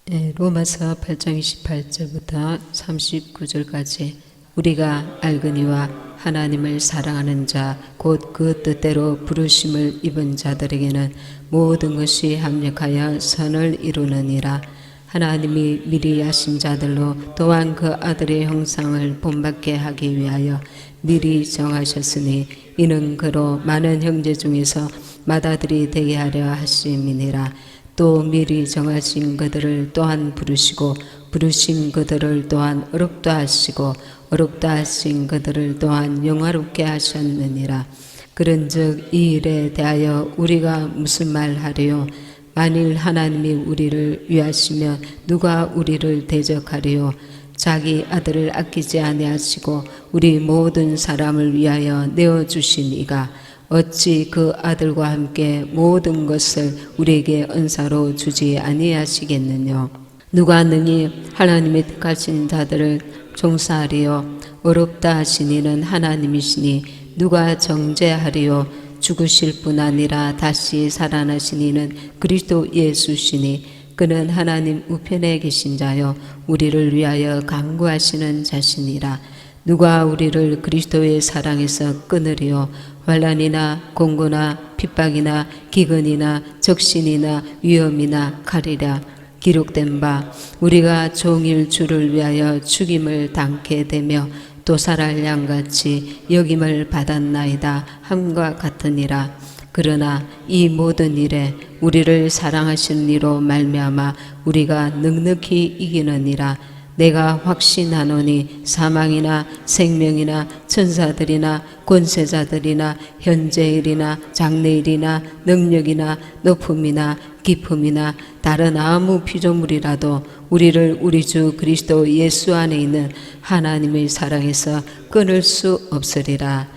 로마서 8장 28절부터 39절까지 우리가 알거니와 하나님을 사랑하는 자 곧 그 뜻대로 부르심을 입은 자들에게는 모든 것이 합력하여 선을 이루느니라. 하나님이 미리 하신 자들로 또한 그 아들의 형상을 본받게 하기 위하여 미리 정하셨으니 이는 그로 많은 형제 중에서 맏아들이 되게 하려 하심이니라. 또 미리 정하신 그들을 또한 부르시고 부르신 그들을 또한 어렵다 하시고 어렵다 하신 그들을 또한 영화롭게 하셨느니라. 그런즉 이 일에 대하여 우리가 무슨 말하리요? 만일 하나님이 우리를 위하시면 누가 우리를 대적하리요? 자기 아들을 아끼지 아니하시고 우리 모든 사람을 위하여 내어주신 이가 어찌 그 아들과 함께 모든 것을 우리에게 은사로 주지 아니하시겠느냐. 누가 능히 하나님의 택하신 자들을 종사하리요? 어렵다 하신 이는 하나님이시니 누가 정죄하리요? 죽으실 뿐 아니라 다시 살아나신 이는 그리스도 예수시니 그는 하나님 우편에 계신 자요 우리를 위하여 간구하시는 자시니라. 누가 우리를 그리스도의 사랑에서 끊으리요? 환난이나 공고나 핍박이나 기근이나 적신이나 위험이나 칼이라. 기록된 바 우리가 종일 주를 위하여 죽임을 당케 되며 또 살할 양같이 여김을 받았나이다 함과 같으니라. 그러나 이 모든 일에 우리를 사랑하시는 이로 말미암아 우리가 넉넉히 이기느니라. 내가 확신하노니 사망이나 생명이나 천사들이나 권세자들이나 현재일이나 장래일이나 능력이나 높음이나 깊음이나 다른 아무 피조물이라도 우리를 우리 주 그리스도 예수 안에 있는 하나님의 사랑에서 끊을 수 없으리라.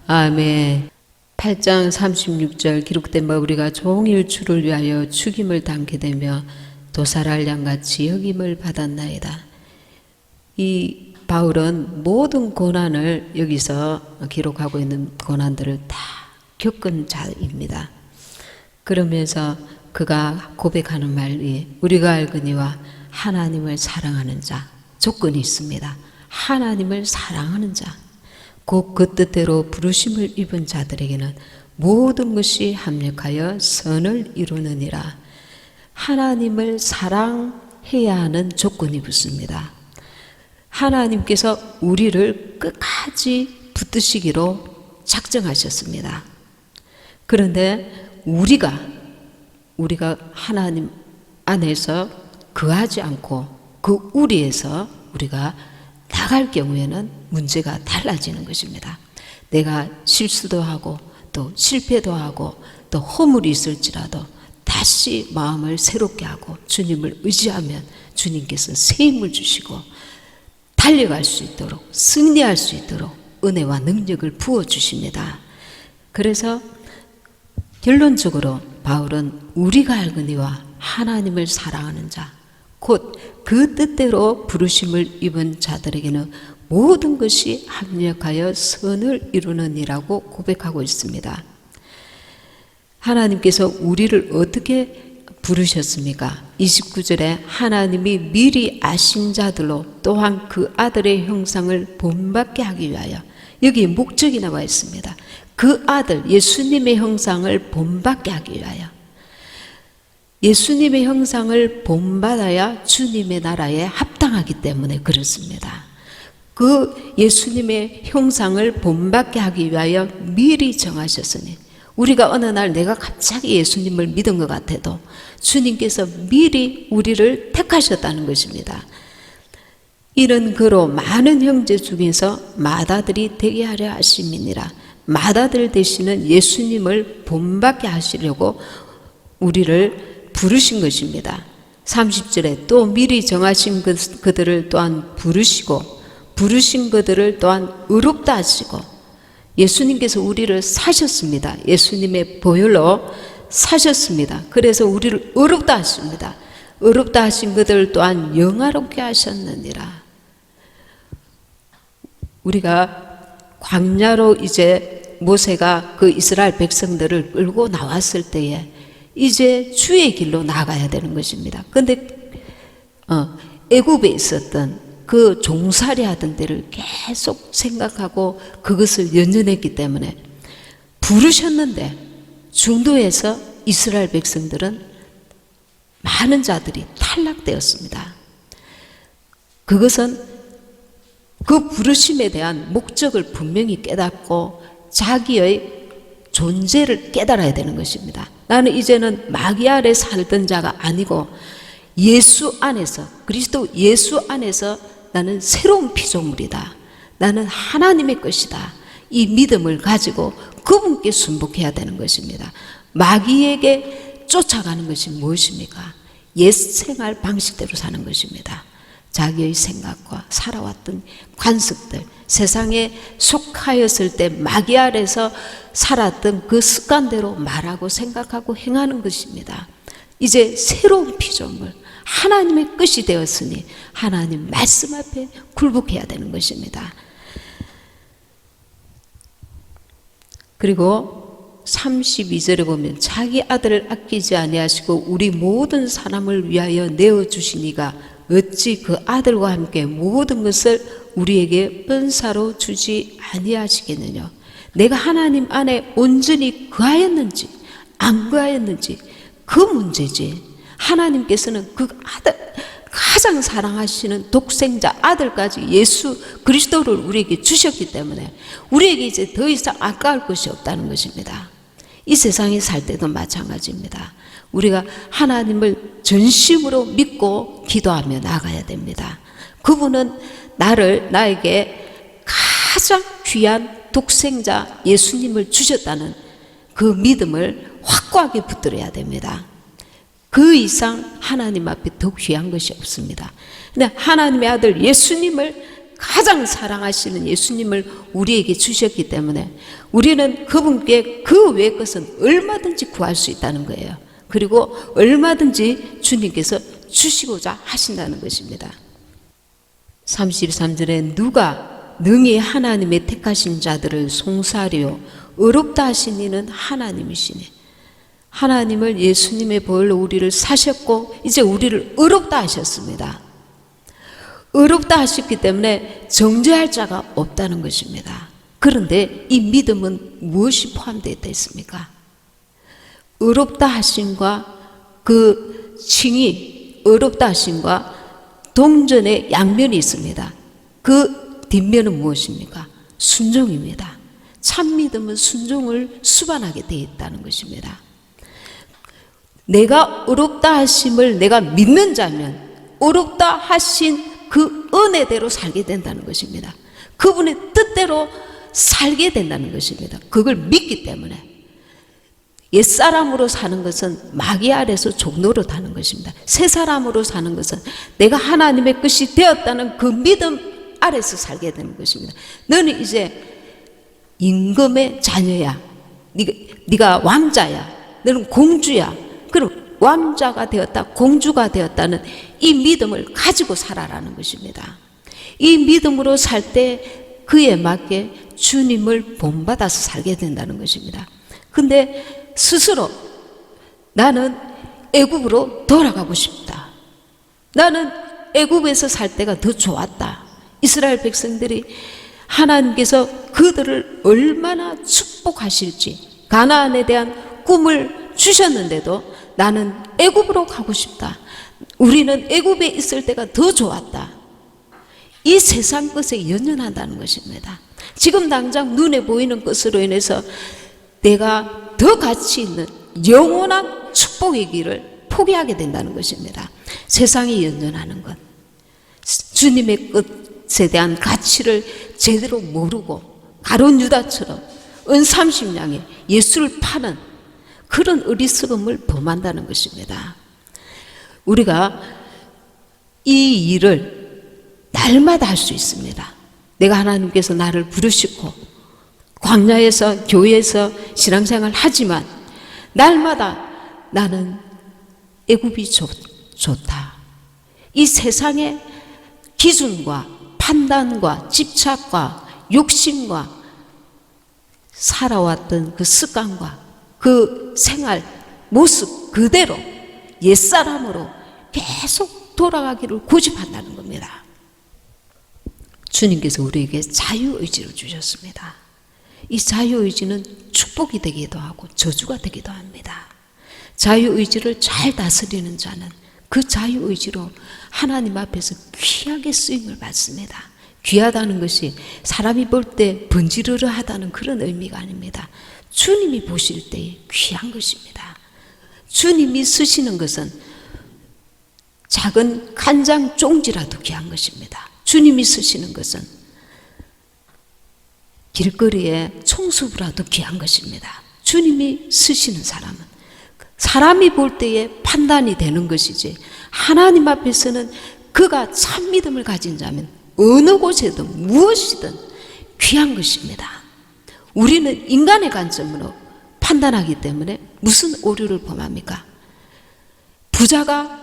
아멘. 8장 36절 기록된 바 우리가 종일 주를 위하여 죽임을 당게 되며 도살할 양같이 여김을 받았나이다. 이 바울은 모든 고난을 여기서 기록하고 있는 고난들을 다 겪은 자입니다. 그러면서 그가 고백하는 말이 우리가 알거니와 하나님을 사랑하는 자, 조건이 있습니다. 하나님을 사랑하는 자, 곧 그 뜻대로 부르심을 입은 자들에게는 모든 것이 합력하여 선을 이루느니라. 하나님을 사랑해야 하는 조건이 붙습니다. 하나님께서 우리를 끝까지 붙드시기로 작정하셨습니다. 그런데 우리가 하나님 안에서 거하지 않고 그 우리에서 우리가 나갈 경우에는 문제가 달라지는 것입니다. 내가 실수도 하고 또 실패도 하고 또 허물이 있을지라도 다시 마음을 새롭게 하고 주님을 의지하면 주님께서 새 힘을 주시고 달려갈 수 있도록 승리할 수 있도록 은혜와 능력을 부어주십니다. 그래서 결론적으로 바울은 우리가 알거니와 하나님을 사랑하는 자 곧 그 뜻대로 부르심을 입은 자들에게는 모든 것이 합력하여 선을 이루느니라고 고백하고 있습니다. 하나님께서 우리를 어떻게 부르셨습니까? 29절에 하나님이 미리 아신 자들로 또한 그 아들의 형상을 본받게 하기 위하여 여기 목적이 나와 있습니다. 그 아들 예수님의 형상을 본받게 하기 위하여 예수님의 형상을 본받아야 주님의 나라에 합당하기 때문에 그렇습니다. 그 예수님의 형상을 본받게 하기 위하여 미리 정하셨으니 우리가 어느 날 내가 갑자기 예수님을 믿은 것 같아도 주님께서 미리 우리를 택하셨다는 것입니다. 이런 그로 많은 형제 중에서 맏아들이 되게 하려 하심이니라. 맏아들 되시는 예수님을 본받게 하시려고 우리를 부르신 것입니다. 30절에 또 미리 정하신 그들을 또한 부르시고 부르신 그들을 또한 의롭다 하시고 예수님께서 우리를 사셨습니다. 예수님의 보혈로 사셨습니다. 그래서 우리를 의롭다 하십니다. 의롭다 하신 그들 또한 영화롭게 하셨느니라. 우리가 광야로 이제 모세가 그 이스라엘 백성들을 끌고 나왔을 때에 이제 주의 길로 나가야 되는 것입니다. 그런데 애굽에 있었던 그 종살이 하던 때를 계속 생각하고 그것을 연연했기 때문에 부르셨는데 중도에서 이스라엘 백성들은 많은 자들이 탈락되었습니다. 그것은 그 부르심에 대한 목적을 분명히 깨닫고 자기의 존재를 깨달아야 되는 것입니다. 나는 이제는 마귀 아래 살던 자가 아니고 예수 안에서, 그리스도 예수 안에서 나는 새로운 피조물이다. 나는 하나님의 것이다. 이 믿음을 가지고 그분께 순복해야 되는 것입니다. 마귀에게 쫓아가는 것이 무엇입니까? 옛 생활 방식대로 사는 것입니다. 자기의 생각과 살아왔던 관습들, 세상에 속하였을 때 마귀 아래서 살았던 그 습관대로 말하고 생각하고 행하는 것입니다. 이제 새로운 피조물, 하나님의 것이 되었으니 하나님 말씀 앞에 굴복해야 되는 것입니다. 그리고 32절에 보면 자기 아들을 아끼지 아니하시고 우리 모든 사람을 위하여 내어주시니가 어찌 그 아들과 함께 모든 것을 우리에게 은사로 주지 아니하시겠느냐. 내가 하나님 안에 온전히 거하였는지 안 거하였는지 그 문제지. 하나님께서는 그 아들, 가장 사랑하시는 독생자 아들까지 예수 그리스도를 우리에게 주셨기 때문에 우리에게 이제 더 이상 아까울 것이 없다는 것입니다. 이 세상에 살 때도 마찬가지입니다. 우리가 하나님을 전심으로 믿고 기도하며 나가야 됩니다. 그분은 나에게 가장 귀한 독생자 예수님을 주셨다는 그 믿음을 확고하게 붙들어야 됩니다. 그 이상 하나님 앞에 더 귀한 것이 없습니다. 근데 하나님의 아들 예수님을 가장 사랑하시는 예수님을 우리에게 주셨기 때문에 우리는 그분께 그 외의 것은 얼마든지 구할 수 있다는 거예요. 그리고 얼마든지 주님께서 주시고자 하신다는 것입니다. 33절에 누가 능히 하나님의 택하신 자들을 송사하려 어렵다 하신 이는 하나님이시니, 하나님을 예수님의 보혈로 우리를 사셨고 이제 우리를 어렵다 하셨습니다. 어렵다 하셨기 때문에 정죄할 자가 없다는 것입니다. 그런데 이 믿음은 무엇이 포함되어 있습니까? 어렵다 하심과 그 칭의, 어렵다 하심과 동전의 양면이 있습니다. 그 뒷면은 무엇입니까? 순종입니다. 참 믿음은 순종을 수반하게 되어 있다는 것입니다. 내가 어렵다 하심을 내가 믿는 자면 어렵다 하신 그 은혜대로 살게 된다는 것입니다. 그분의 뜻대로 살게 된다는 것입니다. 그걸 믿기 때문에. 옛사람으로 사는 것은 마귀 아래서 종노릇하는 것입니다. 새 사람으로 사는 것은 내가 하나님의 것이 되었다는 그 믿음 아래서 살게 되는 것입니다. 너는 이제 임금의 자녀야. 네가 왕자야. 너는 공주야. 그럼 왕자가 되었다, 공주가 되었다는 이 믿음을 가지고 살아라는 것입니다. 이 믿음으로 살 때 그에 맞게 주님을 본받아서 살게 된다는 것입니다. 근데 스스로 나는 애굽으로 돌아가고 싶다. 나는 애굽에서 살 때가 더 좋았다. 이스라엘 백성들이 하나님께서 그들을 얼마나 축복하실지 가나안에 대한 꿈을 주셨는데도 나는 애굽으로 가고 싶다. 우리는 애굽에 있을 때가 더 좋았다. 이 세상 것에 연연한다는 것입니다. 지금 당장 눈에 보이는 것으로 인해서 내가 더 가치 있는 영원한 축복의 길을 포기하게 된다는 것입니다. 세상에 연연하는 것, 주님의 것에 대한 가치를 제대로 모르고 가룟 유다처럼 은삼십냥에 예수를 파는 그런 어리석음을 범한다는 것입니다. 우리가 이 일을 날마다 할 수 있습니다. 내가 하나님께서 나를 부르시고 광야에서 교회에서 신앙생활 하지만 날마다 나는 애굽이 좋다. 이 세상의 기준과 판단과 집착과 욕심과 살아왔던 그 습관과 그 생활 모습 그대로 옛사람으로 계속 돌아가기를 고집한다는 겁니다. 주님께서 우리에게 자유의지를 주셨습니다. 이 자유의지는 축복이 되기도 하고 저주가 되기도 합니다. 자유의지를 잘 다스리는 자는 그 자유의지로 하나님 앞에서 귀하게 쓰임을 받습니다. 귀하다는 것이 사람이 볼 때 번지르르하다는 그런 의미가 아닙니다. 주님이 보실 때에 귀한 것입니다. 주님이 쓰시는 것은 작은 간장 종지라도 귀한 것입니다. 주님이 쓰시는 것은 길거리에 청소부라도 귀한 것입니다. 주님이 쓰시는 사람은 사람이 볼 때에 판단이 되는 것이지, 하나님 앞에서는 그가 참 믿음을 가진 자면 어느 곳에든 무엇이든 귀한 것입니다. 우리는 인간의 관점으로 판단하기 때문에 무슨 오류를 범합니까? 부자가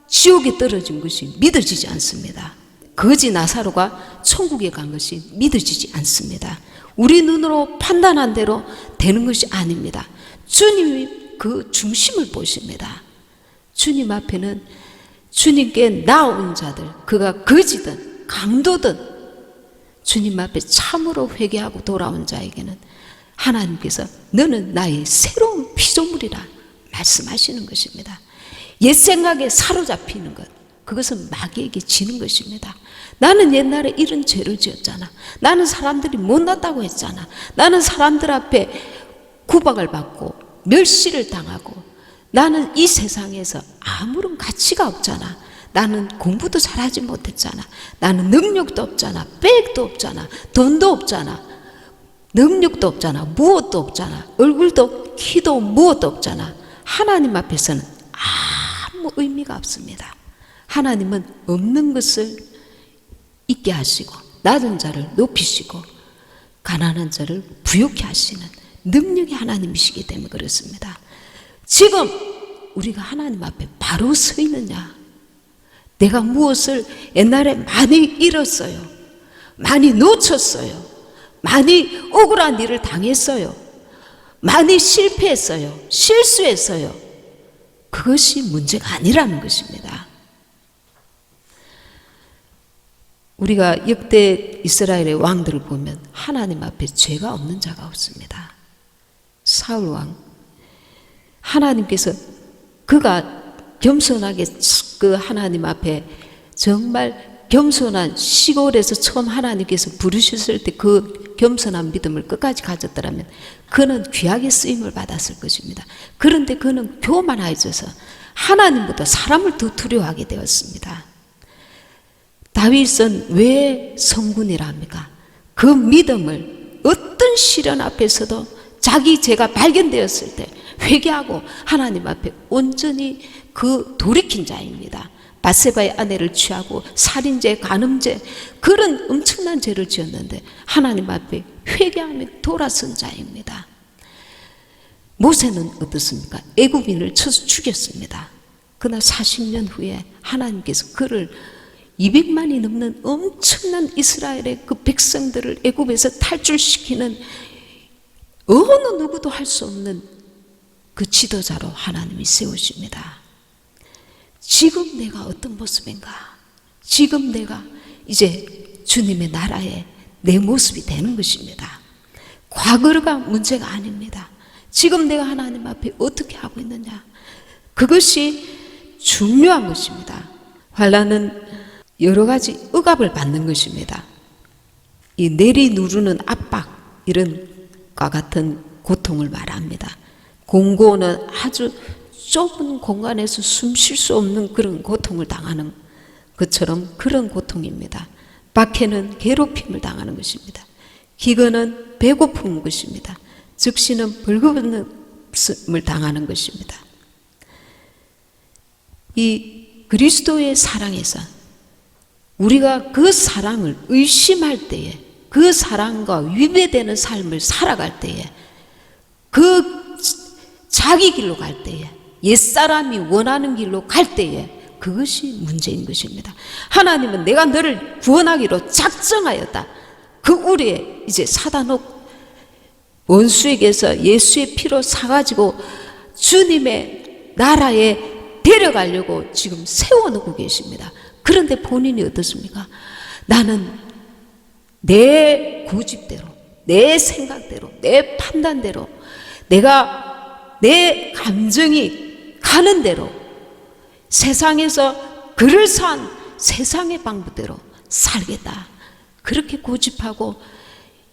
지옥에 떨어진 것이 믿어지지 않습니다. 거지 나사로가 천국에 간 것이 믿어지지 않습니다. 우리 눈으로 판단한 대로 되는 것이 아닙니다. 주님이 그 중심을 보십니다. 주님 앞에는 주님께 나온 자들, 그가 거지든 강도든 주님 앞에 참으로 회개하고 돌아온 자에게는 하나님께서 너는 나의 새로운 피조물이라 말씀하시는 것입니다. 옛 생각에 사로잡히는 것, 그것은 마귀에게 지는 것입니다. 나는 옛날에 이런 죄를 지었잖아. 나는 사람들이 못났다고 했잖아. 나는 사람들 앞에 구박을 받고 멸시를 당하고 나는 이 세상에서 아무런 가치가 없잖아. 나는 공부도 잘하지 못했잖아. 나는 능력도 없잖아. 백도 없잖아. 돈도 없잖아. 능력도 없잖아. 무엇도 없잖아. 얼굴도 키도 무엇도 없잖아. 하나님 앞에서는 아무 의미가 없습니다. 하나님은 없는 것을 있게 하시고 낮은 자를 높이시고 가난한 자를 부유케 하시는 능력이 하나님이시기 때문에 그렇습니다. 지금 우리가 하나님 앞에 바로 서 있느냐? 내가 무엇을 옛날에 많이 잃었어요. 많이 놓쳤어요. 많이 억울한 일을 당했어요. 많이 실패했어요. 실수했어요. 그것이 문제가 아니라는 것입니다. 우리가 역대 이스라엘의 왕들을 보면 하나님 앞에 죄가 없는 자가 없습니다. 사울 왕, 하나님께서 그가 겸손하게 그 하나님 앞에 정말 겸손한 시골에서 처음 하나님께서 부르셨을 때 그 겸손한 믿음을 끝까지 가졌더라면 그는 귀하게 쓰임을 받았을 것입니다. 그런데 그는 교만해져서 하나님보다 사람을 더 두려워하게 되었습니다. 다윗은 왜 성군이라 합니까? 그 믿음을 어떤 시련 앞에서도 자기 죄가 발견되었을 때 회개하고 하나님 앞에 온전히 그 돌이킨 자입니다. 바세바의 아내를 취하고 살인죄, 간음죄 그런 엄청난 죄를 지었는데 하나님 앞에 회개하며 돌아선 자입니다. 모세는 어떻습니까? 애굽인을 쳐서 죽였습니다. 그러나 40년 후에 하나님께서 그를 200만이 넘는 엄청난 이스라엘의 그 백성들을 애굽에서 탈출시키는 어느 누구도 할 수 없는 그 지도자로 하나님이 세우십니다. 지금 내가 어떤 모습인가? 지금 내가 이제 주님의 나라에 내 모습이 되는 것입니다. 과거가 문제가 아닙니다. 지금 내가 하나님 앞에 어떻게 하고 있느냐? 그것이 중요한 것입니다. 환난은 여러 가지 억압을 받는 것입니다. 이 내리 누르는 압박, 이런 과 같은 고통을 말합니다. 공고는 아주 좁은 공간에서 숨 쉴 수 없는 그런 고통을 당하는 것처럼 그런 고통입니다. 박해는 괴롭힘을 당하는 것입니다. 기근은 배고픈 것입니다. 즉시는 벌거벗음을 당하는 것입니다. 이 그리스도의 사랑에서 우리가 그 사랑을 의심할 때에, 그 사랑과 위배되는 삶을 살아갈 때에, 그 자기 길로 갈 때에, 옛사람이 원하는 길로 갈 때에 그것이 문제인 것입니다. 하나님은 내가 너를 구원하기로 작정하였다. 그 우리에 이제 사단옥 원수에게서 예수의 피로 사가지고 주님의 나라에 데려가려고 지금 세워놓고 계십니다. 그런데 본인이 어떻습니까? 나는 내 고집대로, 내 생각대로, 내 판단대로, 내가 내 감정이 가는 대로 세상에서 그럴싸한 세상의 방법대로 살겠다. 그렇게 고집하고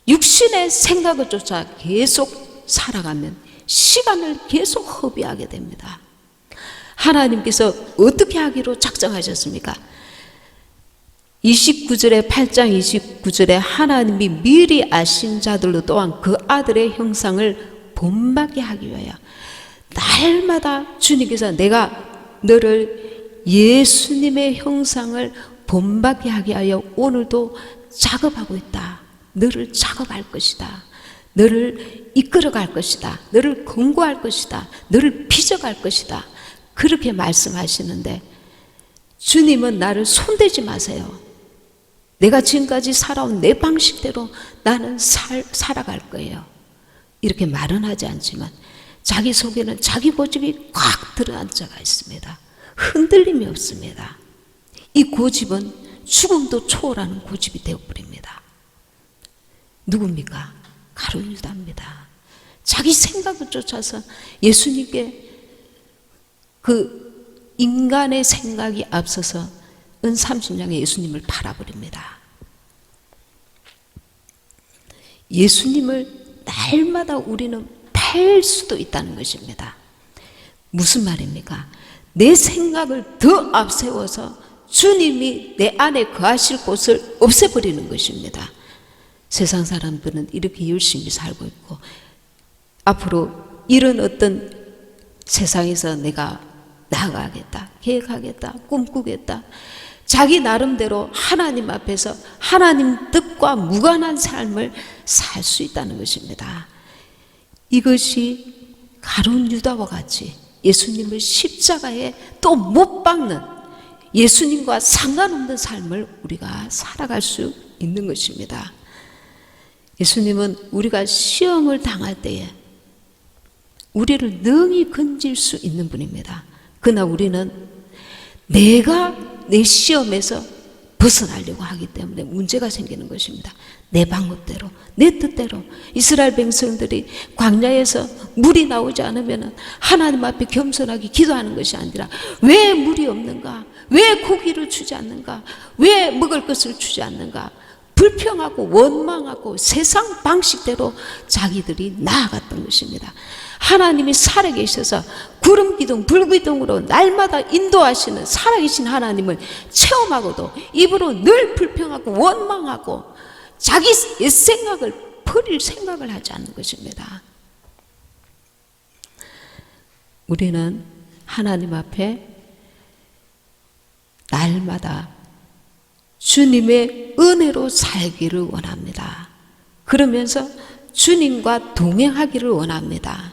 육신의 생각을 쫓아 계속 살아가면 시간을 계속 허비하게 됩니다. 하나님께서 어떻게 하기로 작정하셨습니까? 29절에 8장 29절에 하나님이 미리 아신 자들로 또한 그 아들의 형상을 본받게 하기 위하여 날마다 주님께서 내가 너를 예수님의 형상을 본받게 하게 하여 오늘도 작업하고 있다. 너를 작업할 것이다. 너를 이끌어갈 것이다. 너를 권고할 것이다. 너를 빚어갈 것이다. 그렇게 말씀하시는데 주님은 나를 손대지 마세요. 내가 지금까지 살아온 내 방식대로 나는 살아갈 거예요. 이렇게 말은 하지 않지만 자기 속에는 자기 고집이 꽉 들어앉아가 있습니다. 흔들림이 없습니다. 이 고집은 죽음도 초월하는 고집이 되어버립니다. 누굽니까? 가룟 유다입니다. 자기 생각을 쫓아서 예수님께 그 인간의 생각이 앞서서 은 30냥에 예수님을 팔아버립니다. 예수님을 날마다 우리는 팔 수도 있다는 것입니다. 무슨 말입니까? 내 생각을 더 앞세워서 주님이 내 안에 거하실 곳을 없애버리는 것입니다. 세상 사람들은 이렇게 열심히 살고 있고 앞으로 이런 어떤 세상에서 내가 나아가겠다, 계획하겠다, 꿈꾸겠다, 자기 나름대로 하나님 앞에서 하나님 뜻과 무관한 삶을 살 수 있다는 것입니다. 이것이 가룟 유다와 같이 예수님을 십자가에 또 못 박는 예수님과 상관없는 삶을 우리가 살아갈 수 있는 것입니다. 예수님은 우리가 시험을 당할 때에 우리를 능히 건질 수 있는 분입니다. 그러나 우리는 내가 내 시험에서 벗어나려고 하기 때문에 문제가 생기는 것입니다. 내 방법대로, 내 뜻대로. 이스라엘 백성들이 광야에서 물이 나오지 않으면 하나님 앞에 겸손하게 기도하는 것이 아니라 왜 물이 없는가? 왜 고기를 주지 않는가? 왜 먹을 것을 주지 않는가? 불평하고 원망하고 세상 방식대로 자기들이 나아갔던 것입니다. 하나님이 살아계셔서 구름기둥 불기둥으로 날마다 인도하시는 살아계신 하나님을 체험하고도 입으로 늘 불평하고 원망하고 자기 옛생각을 버릴 생각을 하지 않는 것입니다. 우리는 하나님 앞에 날마다 주님의 은혜로 살기를 원합니다. 그러면서 주님과 동행하기를 원합니다.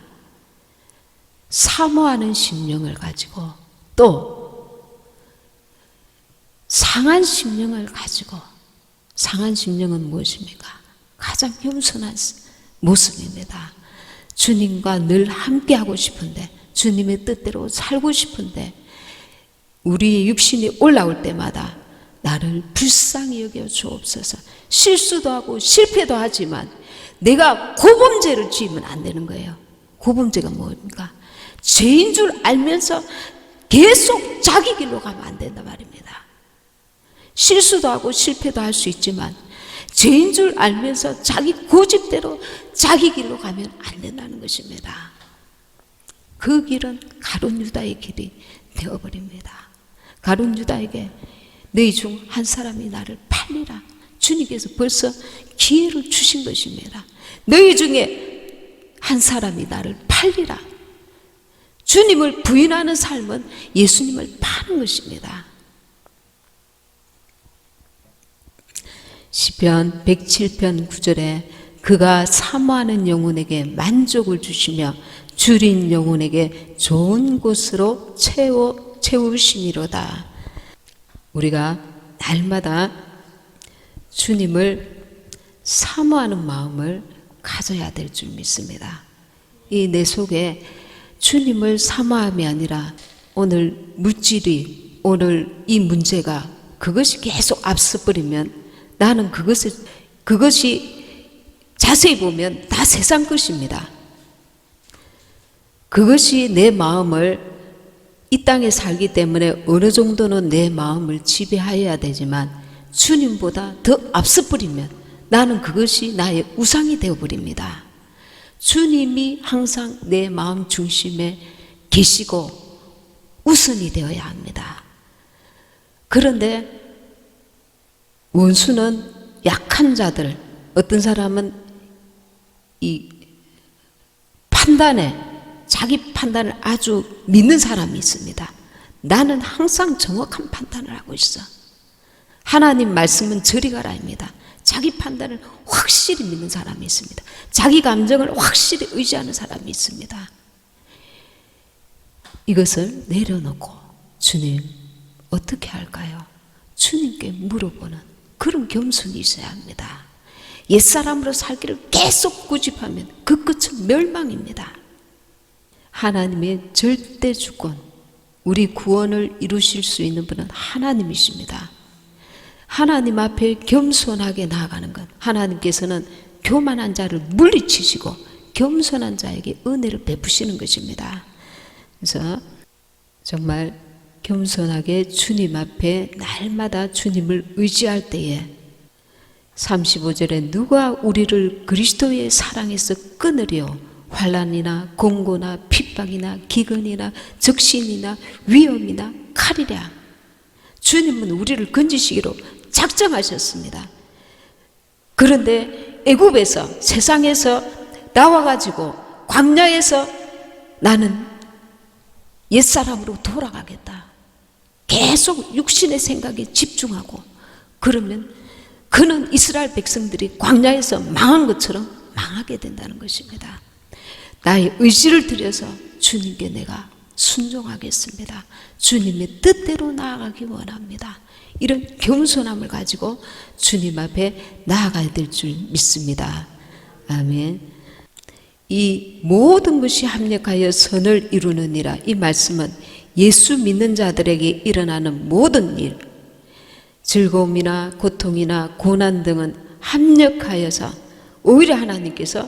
사모하는 심령을 가지고 또 상한 심령을 가지고, 상한 심령은 무엇입니까? 가장 겸손한 모습입니다. 주님과 늘 함께하고 싶은데, 주님의 뜻대로 살고 싶은데 우리 육신이 올라올 때마다 나를 불쌍히 여겨 주옵소서. 실수도 하고 실패도 하지만 내가 고범죄를 지으면 안 되는 거예요. 고범죄가 뭡니까? 죄인 줄 알면서 계속 자기 길로 가면 안 된단 말입니다. 실수도 하고 실패도 할 수 있지만 죄인 줄 알면서 자기 고집대로 자기 길로 가면 안 된다는 것입니다. 그 길은 가룟 유다의 길이 되어버립니다. 가룟 유다에게 너희 중 한 사람이 나를 팔리라. 주님께서 벌써 기회를 주신 것입니다. 너희 중에 한 사람이 나를 팔리라. 주님을 부인하는 삶은 예수님을 파는 것입니다. 시편 107편 9절에 그가 사모하는 영혼에게 만족을 주시며 줄인 영혼에게 좋은 곳으로 채우심이로다. 우리가 날마다 주님을 사모하는 마음을 가져야 될 줄 믿습니다. 이 내 속에 주님을 사모함이 아니라 오늘 물질이, 오늘 이 문제가 그것이 계속 앞서버리면 나는 그것이 자세히 보면 다 세상 것입니다. 그것이 내 마음을, 이 땅에 살기 때문에 어느 정도는 내 마음을 지배하여야 되지만 주님보다 더 앞서버리면 나는 그것이 나의 우상이 되어버립니다. 주님이 항상 내 마음 중심에 계시고 우선이 되어야 합니다. 그런데 원수는 약한 자들, 어떤 사람은 이 판단에, 자기 판단을 아주 믿는 사람이 있습니다. 나는 항상 정확한 판단을 하고 있어. 하나님 말씀은 저리 가라입니다. 자기 판단을 확실히 믿는 사람이 있습니다. 자기 감정을 확실히 의지하는 사람이 있습니다. 이것을 내려놓고 주님 어떻게 할까요? 주님께 물어보는 그런 겸손이 있어야 합니다. 옛사람으로 살기를 계속 고집하면 그 끝은 멸망입니다. 하나님의 절대 주권, 우리 구원을 이루실 수 있는 분은 하나님이십니다. 하나님 앞에 겸손하게 나아가는 것, 하나님께서는 교만한 자를 물리치시고 겸손한 자에게 은혜를 베푸시는 것입니다. 그래서 정말 겸손하게 주님 앞에 날마다 주님을 의지할 때에 35절에 누가 우리를 그리스도의 사랑에서 끊으려 환난이나 공고나 핍박이나 기근이나 적신이나 위험이나 칼이랴. 주님은 우리를 건지시기로 작정하셨습니다. 그런데 애굽에서, 세상에서 나와가지고 광야에서 나는 옛사람으로 돌아가겠다. 계속 육신의 생각에 집중하고 그러면 그는 이스라엘 백성들이 광야에서 망한 것처럼 망하게 된다는 것입니다. 나의 의지를 들여서 주님께 내가 순종하겠습니다. 주님의 뜻대로 나아가기 원합니다. 이런 겸손함을 가지고 주님 앞에 나아가야 될 줄 믿습니다. 아멘. 이 모든 것이 합력하여 선을 이루느니라. 이 말씀은 예수 믿는 자들에게 일어나는 모든 일, 즐거움이나 고통이나 고난 등은 합력하여서 오히려 하나님께서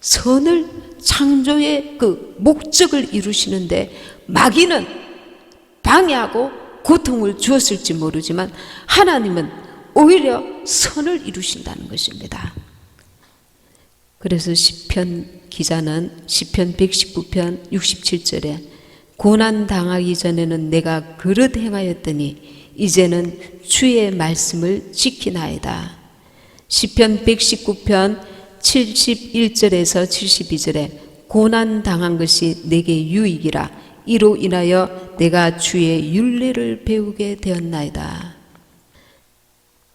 선을, 창조의 그 목적을 이루시는데 마귀는 방해하고 고통을 주었을지 모르지만 하나님은 오히려 선을 이루신다는 것입니다. 그래서 시편 기자는 시편 119편 67절에 고난 당하기 전에는 내가 그릇 행하였더니 이제는 주의 말씀을 지키나이다. 시편 119편 71절에서 72절에 고난 당한 것이 내게 유익이라 이로 인하여 내가 주의 율례를 배우게 되었나이다.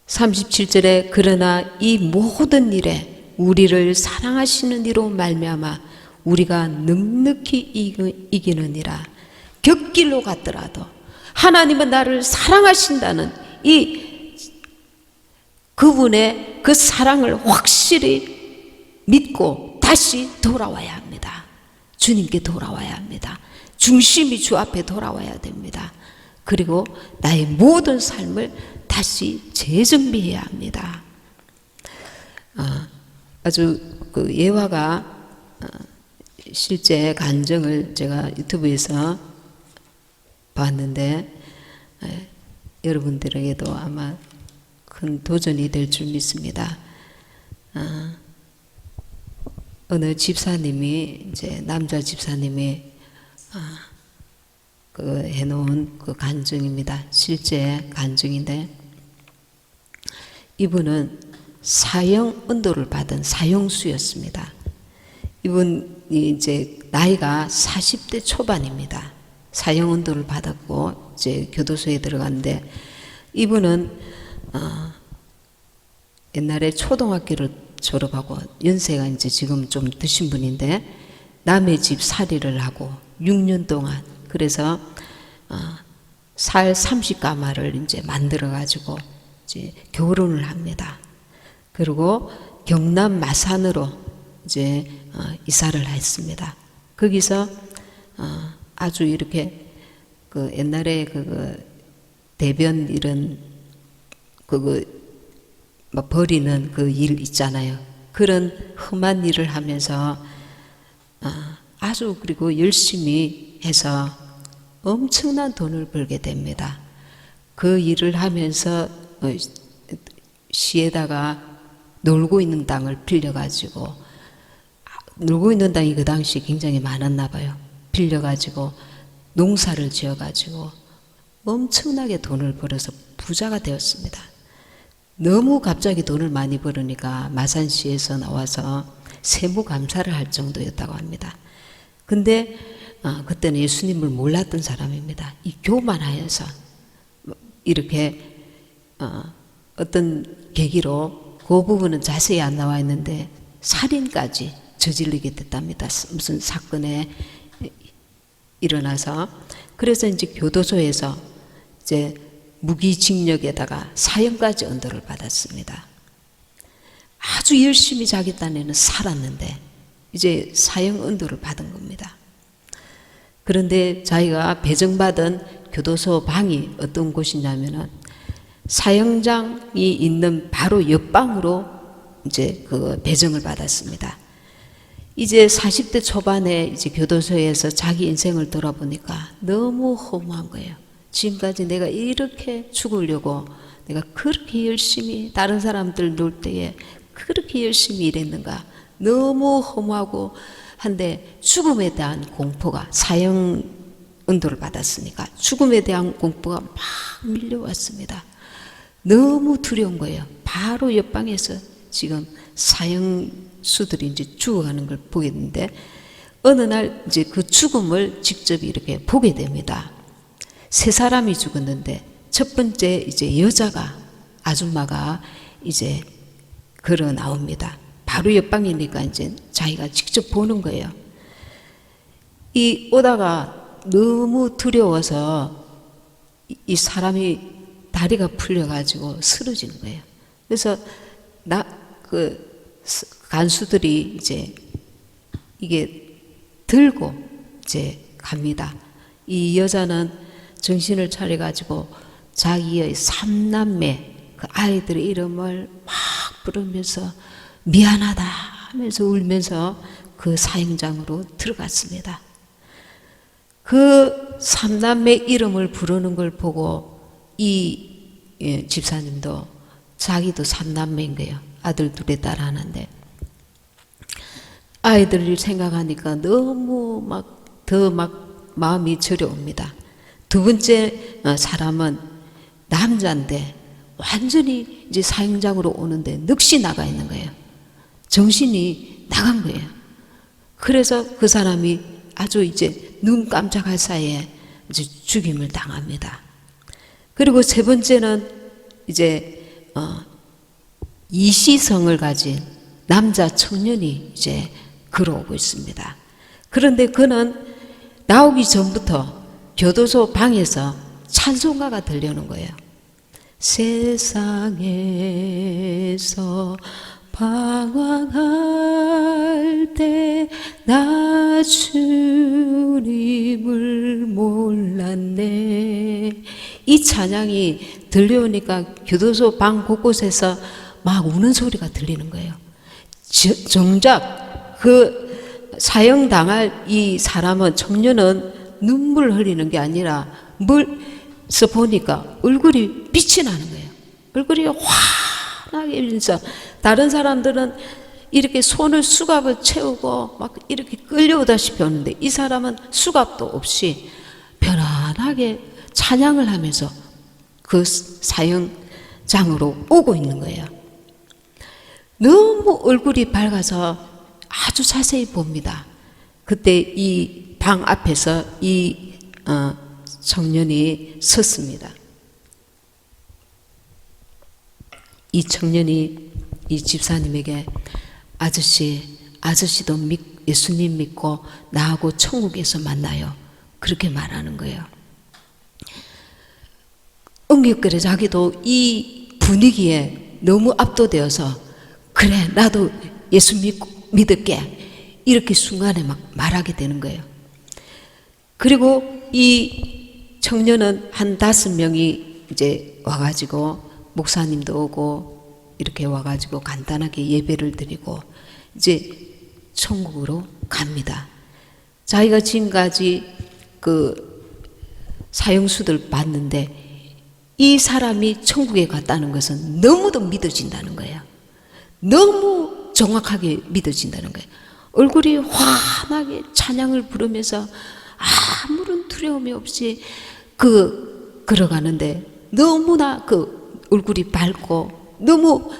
37절에 그러나 이 모든 일에 우리를 사랑하시는 이로 말미암아 우리가 넉넉히 이기느니라. 곁길로 갔더라도 하나님은 나를 사랑하신다는 이 그분의 그 사랑을 확실히 믿고 다시 돌아와야 합니다. 주님께 돌아와야 합니다. 중심이 주 앞에 돌아와야 됩니다. 그리고 나의 모든 삶을 다시 재정비해야 합니다. 아주 그 예화가 실제 간증을 제가 유튜브에서 봤는데 여러분들에게도 아마 큰 도전이 될 줄 믿습니다. 어느 집사님이 이제 남자 집사님이 그 해놓은 그 간증입니다. 실제 간증인데 이분은 사형 은도를 받은 사형수였습니다. 이분이 이제 나이가 40대 초반입니다. 사형 은도를 받았고 이제 교도소에 들어갔는데 이분은 옛날에 초등학교를 졸업하고 연세가 이제 지금 좀 드신 분인데 남의 집 살이를 하고 6년 동안 그래서 살 30가마를 이제 만들어 가지고 이제 결혼을 합니다. 그리고 경남 마산으로 이제 이사를 했습니다. 거기서 아주 이렇게 그 옛날에 대변 이런 막 버리는 그 일 있잖아요. 그런 험한 일을 하면서 아주 그리고 열심히 해서 엄청난 돈을 벌게 됩니다. 그 일을 하면서 시에다가 놀고 있는 땅을 빌려가지고, 놀고 있는 땅이 그 당시 굉장히 많았나 봐요. 빌려가지고 농사를 지어가지고 엄청나게 돈을 벌어서 부자가 되었습니다. 너무 갑자기 돈을 많이 벌으니까 마산시에서 나와서 세무감사를 할 정도였다고 합니다. 근데 그때는 예수님을 몰랐던 사람입니다. 이 교만하여서 이렇게 어떤 계기로, 그 부분은 자세히 안 나와 있는데 살인까지 저지르게 됐답니다. 무슨 사건에 일어나서. 그래서 이제 교도소에서 이제 무기징역에다가 사형까지 언도를 받았습니다. 아주 열심히 자기 딴에는 살았는데 이제 사형 언도를 받은 겁니다. 그런데 자기가 배정받은 교도소 방이 어떤 곳이냐면은 사형장이 있는 바로 옆방으로 이제 그 배정을 받았습니다. 이제 40대 초반에 이제 교도소에서 자기 인생을 돌아보니까 너무 허무한 거예요. 지금까지 내가 이렇게 죽으려고 내가 그렇게 열심히 다른 사람들 놀 때에 그렇게 열심히 일했는가, 너무 허무하고 한데, 죽음에 대한 공포가, 사형 언도를 받았으니까 죽음에 대한 공포가 막 밀려왔습니다. 너무 두려운 거예요. 바로 옆방에서 지금 사형수들이 이제 죽어가는 걸 보게 되는데, 어느 날 이제 그 죽음을 직접 이렇게 보게 됩니다. 세 사람이 죽었는데 첫 번째 이제 여자가, 아줌마가 이제 걸어 나옵니다. 바로 옆방이니까 이제 자기가 직접 보는 거예요. 이 오다가 너무 두려워서 이 사람이 다리가 풀려가지고 쓰러진 거예요. 그래서 간수들이 이제 이게 들고 이제 갑니다. 이 여자는 정신을 차려가지고 자기의 3남매 그 아이들의 이름을 막 부르면서 미안하다 하면서 울면서 그 사형장으로 들어갔습니다. 그 3남매 이름을 부르는 걸 보고 이 집사님도, 자기도 3남매인 거예요. 아들 둘에 딸 하나인데, 아이들을 생각하니까 너무 더 마음이 저려옵니다. 두 번째 사람은 남자인데 완전히 이제 사형장으로 오는데 넋이 나가 있는 거예요. 정신이 나간 거예요. 그래서 그 사람이 아주 이제 눈 깜짝할 사이에 이제 죽임을 당합니다. 그리고 세 번째는 이제 이시성을 가진 남자 청년이 이제 걸어오고 있습니다. 그런데 그는 나오기 전부터 교도소 방에서 찬송가가 들려오는 거예요. 세상에서 방황할 때 나 주님을 몰랐네. 이 찬양이 들려오니까 교도소 방 곳곳에서 막 우는 소리가 들리는 거예요. 정작 그 사형당할 이 사람은, 청년은 눈물 흘리는 게 아니라 물서 보니까 얼굴이 빛이 나는 거예요. 얼굴이 환하게 빛나서, 다른 사람들은 이렇게 손을 수갑을 채우고 막 이렇게 끌려오다시피 오는데 이 사람은 수갑도 없이 편안하게 찬양을 하면서 그 사형장으로 오고 있는 거예요. 너무 얼굴이 밝아서 아주 자세히 봅니다. 그때 이 방 앞에서 이 청년이 섰습니다. 이 청년이 이 집사님에게 아저씨도 예수님 믿고 나하고 천국에서 만나요. 그렇게 말하는 거예요. 엉겹결에 자기도 이 분위기에 너무 압도되어서, 그래 나도 예수 믿을게, 이렇게 순간에 막 말하게 되는 거예요. 그리고 이 청년은 한 5명이 이제 와가지고 목사님도 오고 이렇게 와가지고 간단하게 예배를 드리고 이제 천국으로 갑니다. 자기가 지금까지 그 사형수들 봤는데 이 사람이 천국에 갔다는 것은 너무도 믿어진다는 거예요. 너무 정확하게 믿어진다는 거예요. 얼굴이 환하게 찬양을 부르면서 아무런 두려움이 없이 걸어가는데 너무나 얼굴이 밝고 너무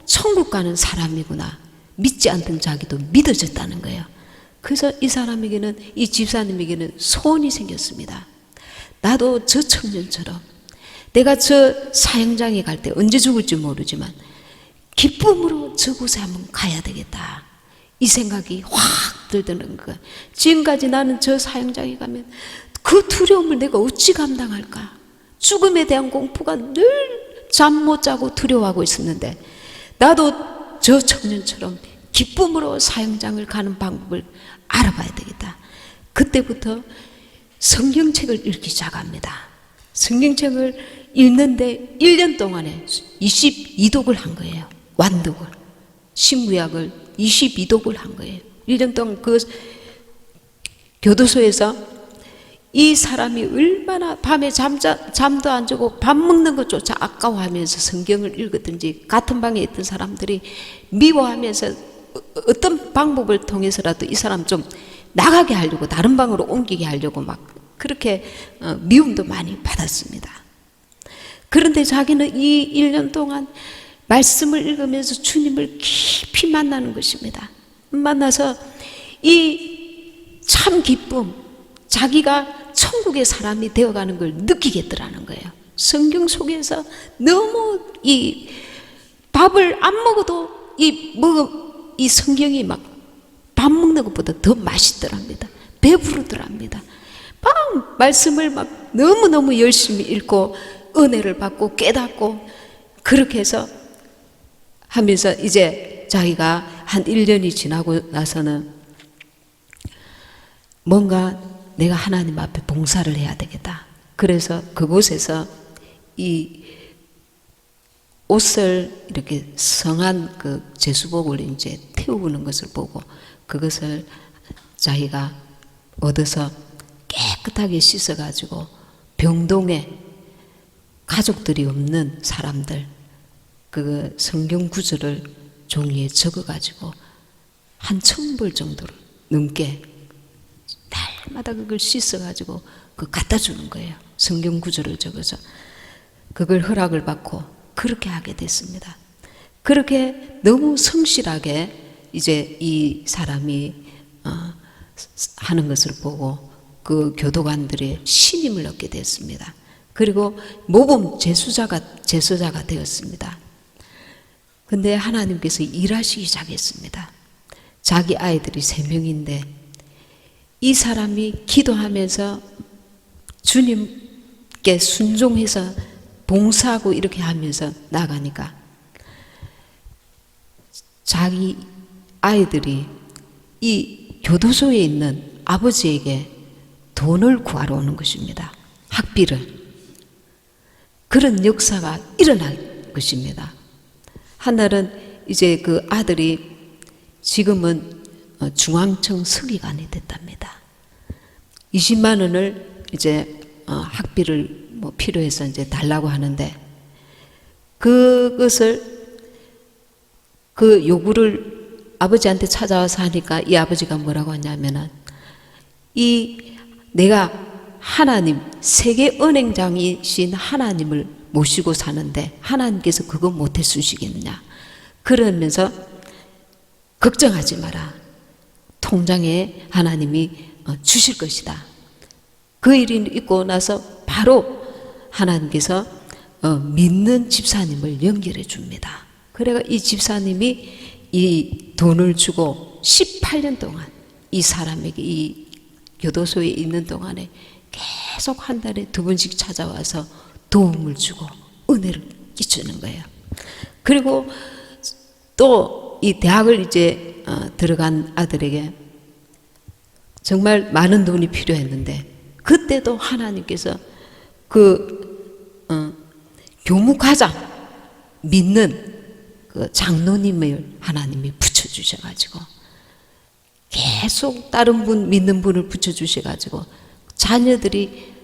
천국 가는 사람이구나. 믿지 않던 자기도 믿어졌다는 거예요. 그래서 이 사람에게는, 이 집사님에게는 소원이 생겼습니다. 나도 저 청년처럼 내가 저 사형장에 갈 때 언제 죽을지 모르지만 기쁨으로 저곳에 한번 가야 되겠다. 이 생각이 확 들드는 거예요. 지금까지 나는 저 사형장에 가면 그 두려움을 내가 어찌 감당할까? 죽음에 대한 공포가 늘 잠 못 자고 두려워하고 있었는데 나도 저 청년처럼 기쁨으로 사형장을 가는 방법을 알아봐야 되겠다. 그때부터 성경책을 읽기 시작합니다. 성경책을 읽는데 1년 동안에 22독을 한 거예요. 완독을. 신구약을 22독을 한 거예요. 1년 동안 그 교도소에서 이 사람이 얼마나 밤에 잠도 안 자고 밥 먹는 것조차 아까워하면서 성경을 읽었든지 같은 방에 있던 사람들이 미워하면서 어떤 방법을 통해서라도 이 사람 좀 나가게 하려고 다른 방으로 옮기게 하려고 막 그렇게 미움도 많이 받았습니다. 그런데 자기는 이 1년 동안 말씀을 읽으면서 주님을 깊이 만나는 것입니다. 만나서 이 참 기쁨, 자기가 천국의 사람이 되어가는 걸 느끼겠더라는 거예요. 성경 속에서 너무 이 밥을 안 먹어도 이 성경이 막 밥 먹는 것보다 더 맛있더랍니다. 배부르더랍니다. 말씀을 막 너무너무 열심히 읽고 은혜를 받고 깨닫고 그렇게 해서 하면서 이제 자기가 한 1년이 지나고 나서는 뭔가 내가 하나님 앞에 봉사를 해야 되겠다. 그래서 그곳에서 이 옷을 이렇게 성한 그 제수복을 이제 태우는 것을 보고 그것을 자기가 얻어서 깨끗하게 씻어가지고 병동에 가족들이 없는 사람들 그 성경 구절을 종이에 적어가지고 한 1,000벌 정도를 넘게 날마다 그걸 씻어가지고 갖다 주는 거예요. 성경 구절을 적어서 그걸 허락을 받고 그렇게 하게 됐습니다. 그렇게 너무 성실하게 이제 이 사람이 하는 것을 보고 그 교도관들의 신임을 얻게 됐습니다. 그리고 모범 제수자가 되었습니다. 근데 하나님께서 일하시기 시작했습니다. 자기 아이들이 3명인데 이 사람이 기도하면서 주님께 순종해서 봉사하고 이렇게 하면서 나가니까 자기 아이들이 이 교도소에 있는 아버지에게 돈을 구하러 오는 것입니다. 학비를. 그런 역사가 일어날 것입니다. 한날은 이제 그 아들이 지금은 중앙청 서기관이 됐답니다. 20만 원을 이제 학비를 뭐 필요해서 이제 달라고 하는데 그것을 그 요구를 아버지한테 찾아와서 하니까 이 아버지가 뭐라고 하냐면은 내가 하나님 세계 은행장이신 하나님을 모시고 사는데 하나님께서 그거 못해 주시겠느냐 그러면서 걱정하지 마라. 통장에 하나님이 주실 것이다. 그 일이 있고 나서 바로 하나님께서 믿는 집사님을 연결해 줍니다. 그래가 이 집사님이 이 돈을 주고 18년 동안 이 사람에게 이 교도소에 있는 동안에 계속 한 달에 2번씩 찾아와서 도움을 주고 은혜를 끼치는 거예요. 그리고 또 이 대학을 이제 들어간 아들에게 정말 많은 돈이 필요했는데 그때도 하나님께서 교묵하자 믿는 그 장로님을 하나님이 붙여주셔가지고 계속 다른 분 믿는 분을 붙여주셔가지고 자녀들이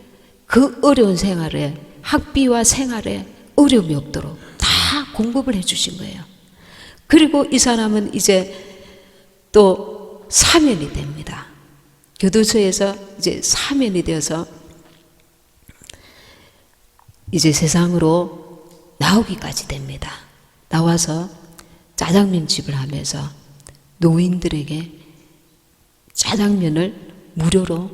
그 어려운 생활에 학비와 생활에 어려움이 없도록 다 공급을 해주신 거예요. 그리고 이 사람은 이제 또 사면이 됩니다. 교도소에서 이제 사면이 되어서 이제 세상으로 나오기까지 됩니다. 나와서 짜장면 집을 하면서 노인들에게 짜장면을 무료로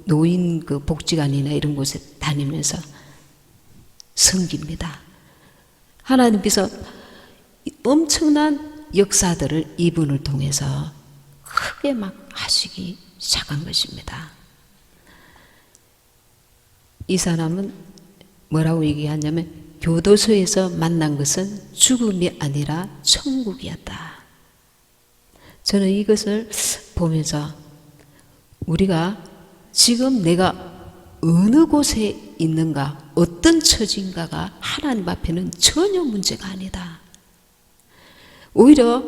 노인 복지관이나 이런 곳에 다니면서 섬깁니다. 하나님께서 엄청난 역사들을 이분을 통해서 크게 막 하시기 시작한 것입니다. 이 사람은 뭐라고 얘기하냐면 교도소에서 만난 것은 죽음이 아니라 천국이었다. 저는 이것을 보면서 우리가 지금 내가 어느 곳에 있는가, 어떤 처지인가가 하나님 앞에는 전혀 문제가 아니다. 오히려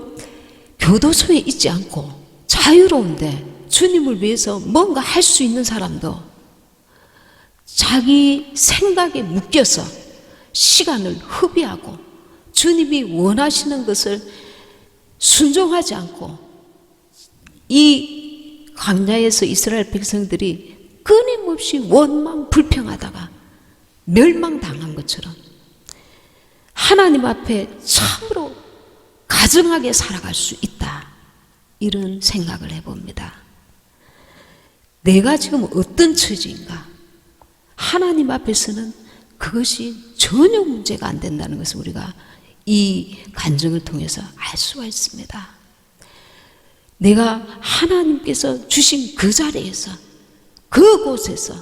교도소에 있지 않고 자유로운데 주님을 위해서 뭔가 할 수 있는 사람도 자기 생각에 묶여서 시간을 허비하고 주님이 원하시는 것을 순종하지 않고 이 광야에서 이스라엘 백성들이 끊임없이 원망 불평하다가 멸망당한 것처럼 하나님 앞에 참으로 가증하게 살아갈 수 있다. 이런 생각을 해봅니다. 내가 지금 어떤 처지인가? 하나님 앞에서는 그것이 전혀 문제가 안 된다는 것을 우리가 이 간증을 통해서 알 수가 있습니다. 내가 하나님께서 주신 그 자리에서 그곳에서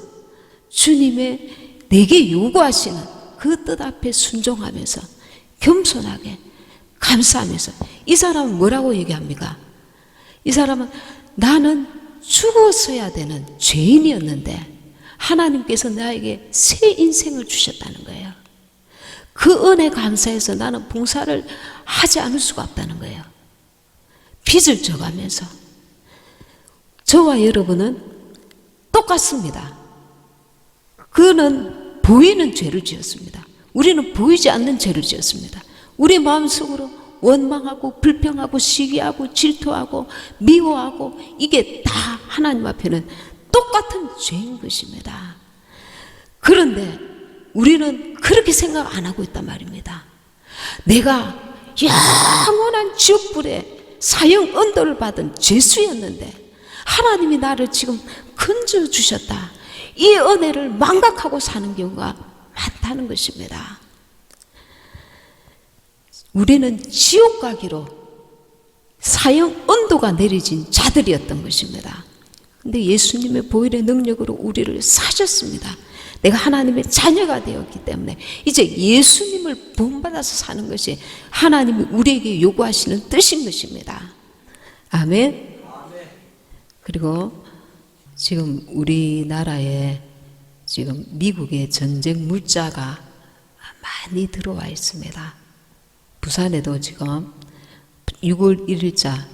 주님의 내게 요구하시는 그 뜻 앞에 순종하면서 겸손하게 감사하면서 이 사람은 뭐라고 얘기합니까? 이 사람은 나는 죽었어야 되는 죄인이었는데 하나님께서 나에게 새 인생을 주셨다는 거예요. 그 은혜 감사해서 나는 봉사를 하지 않을 수가 없다는 거예요. 빚을 져가면서 저와 여러분은 똑같습니다. 그는 보이는 죄를 지었습니다. 우리는 보이지 않는 죄를 지었습니다. 우리 마음속으로 원망하고 불평하고 시기하고 질투하고 미워하고 이게 다 하나님 앞에는 똑같은 죄인 것입니다. 그런데 우리는 그렇게 생각 안 하고 있단 말입니다. 내가 영원한 지옥불에 사형 언도를 받은 죄수였는데 하나님이 나를 지금 건져 주셨다. 이 은혜를 망각하고 사는 경우가 많다는 것입니다. 우리는 지옥 가기로 사형 언도가 내려진 자들이었던 것입니다. 근데 예수님의 보혈의 능력으로 우리를 사셨습니다. 내가 하나님의 자녀가 되었기 때문에 이제 예수님을 본받아서 사는 것이 하나님이 우리에게 요구하시는 뜻인 것입니다. 아멘. 그리고 지금 우리나라에 지금 미국의 전쟁 물자가 많이 들어와 있습니다. 부산에도 지금 6월 1일자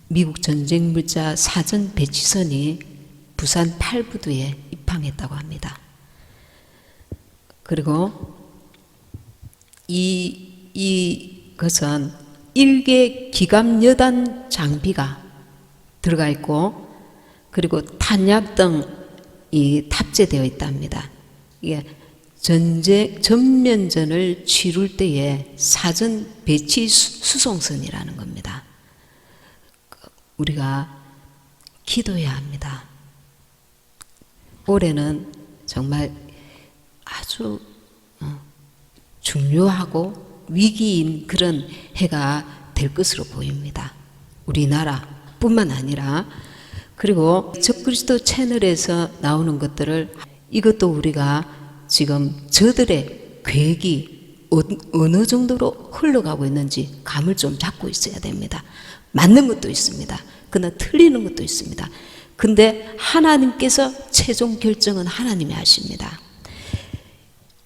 미국 전쟁 물자 사전 배치선이 부산 8부두에 입항했다고 합니다. 그리고 이것은 1개 기갑여단 장비가 들어가 있고 그리고 탄약 등이 탑재되어 있답니다. 이게 전면전을 치룰 때의 사전 배치 수송선이라는 겁니다. 우리가 기도해야 합니다. 올해는 정말 아주 중요하고 위기인 그런 해가 될 것으로 보입니다. 우리나라뿐만 아니라 그리고 적그리스도 채널에서 나오는 것들을 이것도 우리가 지금 저들의 계획이 어느 정도로 흘러가고 있는지 감을 좀 잡고 있어야 됩니다. 맞는 것도 있습니다. 그러나 틀리는 것도 있습니다. 근데 하나님께서 최종 결정은 하나님이 하십니다.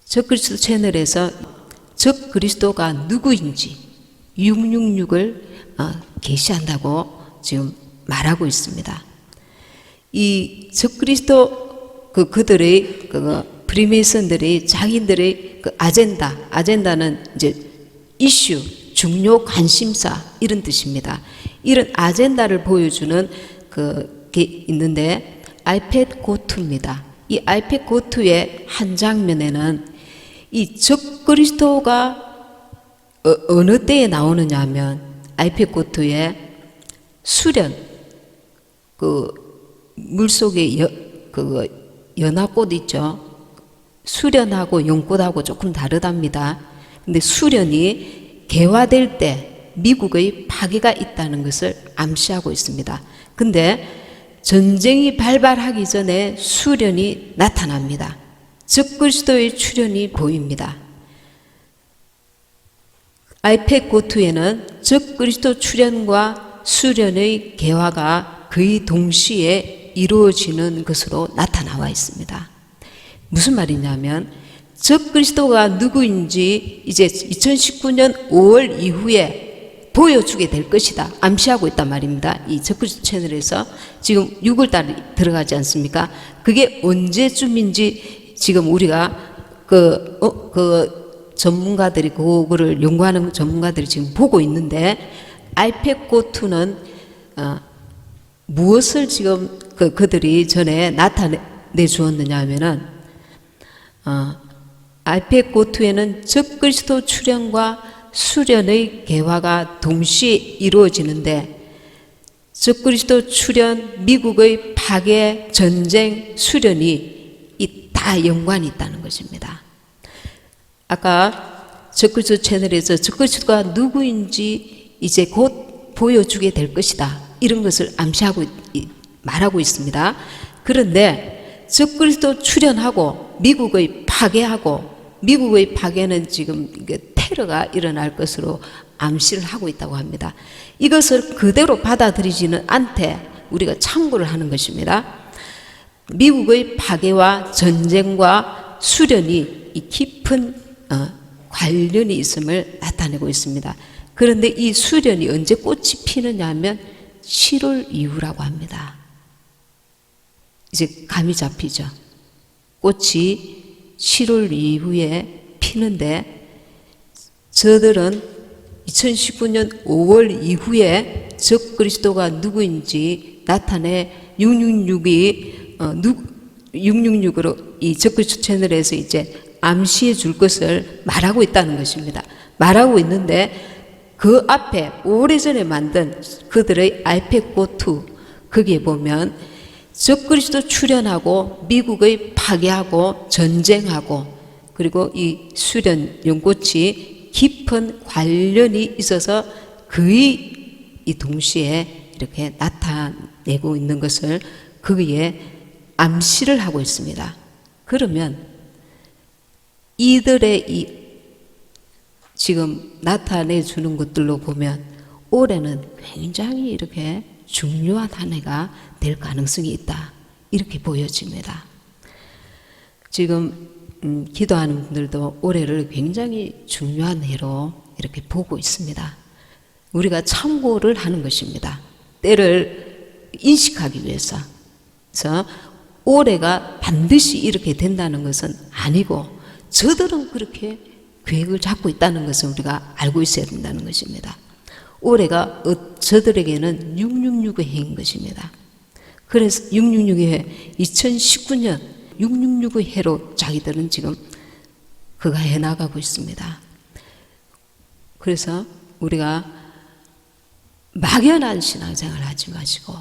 적그리스도 채널에서 적그리스도가 누구인지 666을 계시한다고 지금 말하고 있습니다. 이 적그리스도 그들의 프리메이슨들이 자기들의 아젠다는 이제 이슈, 중요 관심사 이런 뜻입니다. 이런 아젠다를 보여주는 게 있는데 아이패드 고투입니다. 이 아이패드 고투의 한 장면에는 이 적그리스도가 어느 때에 나오느냐 하면 아이패드 고투의 수련, 물속에 연합꽃 있죠. 수련하고 연꽃하고 조금 다르답니다. 근데 수련이 개화될 때 미국의 파괴가 있다는 것을 암시하고 있습니다. 근데 전쟁이 발발하기 전에 수련이 나타납니다. 적그리스도의 출현이 보입니다. 아이패드 고투에는 적그리스도 출현과 수련의 개화가 거의 동시에 이루어지는 것으로 나타나와 있습니다. 무슨 말이냐면 적그리스도가 누구인지 이제 2019년 5월 이후에 보여주게 될 것이다 암시하고 있단 말입니다. 이 적그리스도 채널에서 지금 6월달이 들어가지 않습니까? 그게 언제쯤인지 지금 우리가 전문가들이 그거를 연구하는 전문가들이 지금 보고 있는데 아이패드 고투는 무엇을 지금 그들이 전에 나타내 주었느냐 하면은 아이패드 고투에는 적그리스도 출현과 수련의 개화가 동시에 이루어지는데 적그리스도 출현, 미국의 파괴, 전쟁, 수련이 다 연관이 있다는 것입니다. 아까 적그리스도 채널에서 적그리스도가 누구인지 이제 곧 보여주게 될 것이다 이런 것을 암시하고 말하고 있습니다. 그런데 적그리스도 출현하고 미국의 파괴는 지금 테러가 일어날 것으로 암시를 하고 있다고 합니다. 이것을 그대로 받아들이지는 않되 우리가 참고를 하는 것입니다. 미국의 파괴와 전쟁과 수련이 이 깊은 관련이 있음을 나타내고 있습니다. 그런데 이 수련이 언제 꽃이 피느냐 하면 7월 이후라고 합니다. 이제 감이 잡히죠. 꽃이 7월 이후에 피는데 저들은 2019년 5월 이후에 적그리스도가 누구인지 나타내 666으로 이 적그리스도 채널에서 이제 암시해 줄 것을 말하고 있다는 것입니다. 말하고 있는데 그 앞에 오래전에 만든 그들의 아이패드 고투 거기에 보면 적그리스도 출현하고 미국의 파괴하고 전쟁하고 그리고 이 수련 연꽃이 깊은 관련이 있어서 거의 이 동시에 이렇게 나타내고 있는 것을 거기에 암시를 하고 있습니다. 그러면 이들의 이 지금 나타내 주는 것들로 보면 올해는 굉장히 이렇게 중요한 한 해가 될 가능성이 있다. 이렇게 보여집니다. 지금 기도하는 분들도 올해를 굉장히 중요한 해로 이렇게 보고 있습니다. 우리가 참고를 하는 것입니다. 때를 인식하기 위해서. 그래서 올해가 반드시 이렇게 된다는 것은 아니고 저들은 그렇게 계획을 잡고 있다는 것을 우리가 알고 있어야 된다는 것입니다. 올해가 저들에게는 666의 해인 것입니다. 그래서 666의 해, 2019년 666의 해로 자기들은 지금 그가 해나가고 있습니다. 그래서 우리가 막연한 신앙생활 하지 마시고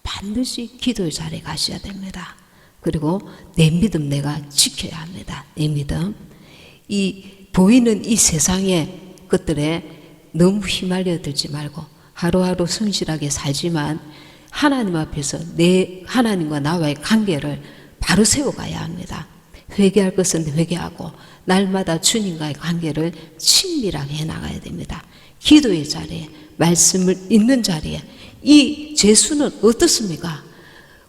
반드시 기도의 자리에 가셔야 됩니다. 그리고 내 믿음 내가 지켜야 합니다. 내 믿음. 이 보이는 이 세상의 것들에 너무 휘말려 들지 말고 하루하루 성실하게 살지만 하나님 앞에서 내 하나님과 나와의 관계를 바로 세워가야 합니다. 회개할 것은 회개하고 날마다 주님과의 관계를 친밀하게 해나가야 됩니다. 기도의 자리에 말씀을 읽는 자리에 이 재수는 어떻습니까?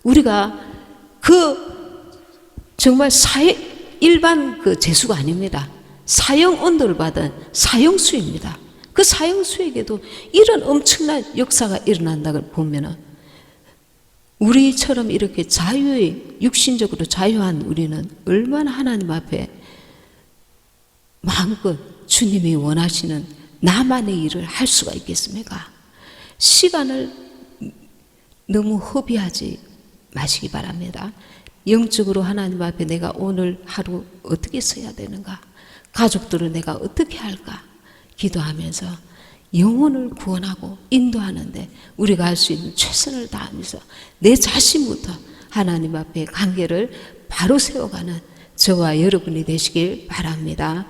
우리가 정말 일반 재수가 아닙니다. 사형 언도를 받은 사형수입니다. 그 사형수에게도 이런 엄청난 역사가 일어난다고 보면은 우리처럼 이렇게 육신적으로 자유한 우리는 얼마나 하나님 앞에 마음껏 주님이 원하시는 나만의 일을 할 수가 있겠습니까? 시간을 너무 허비하지 마시기 바랍니다. 영적으로 하나님 앞에 내가 오늘 하루 어떻게 써야 되는가? 가족들을 내가 어떻게 할까? 기도하면서 영혼을 구원하고 인도하는데 우리가 할 수 있는 최선을 다하면서 내 자신부터 하나님 앞에 관계를 바로 세워가는 저와 여러분이 되시길 바랍니다.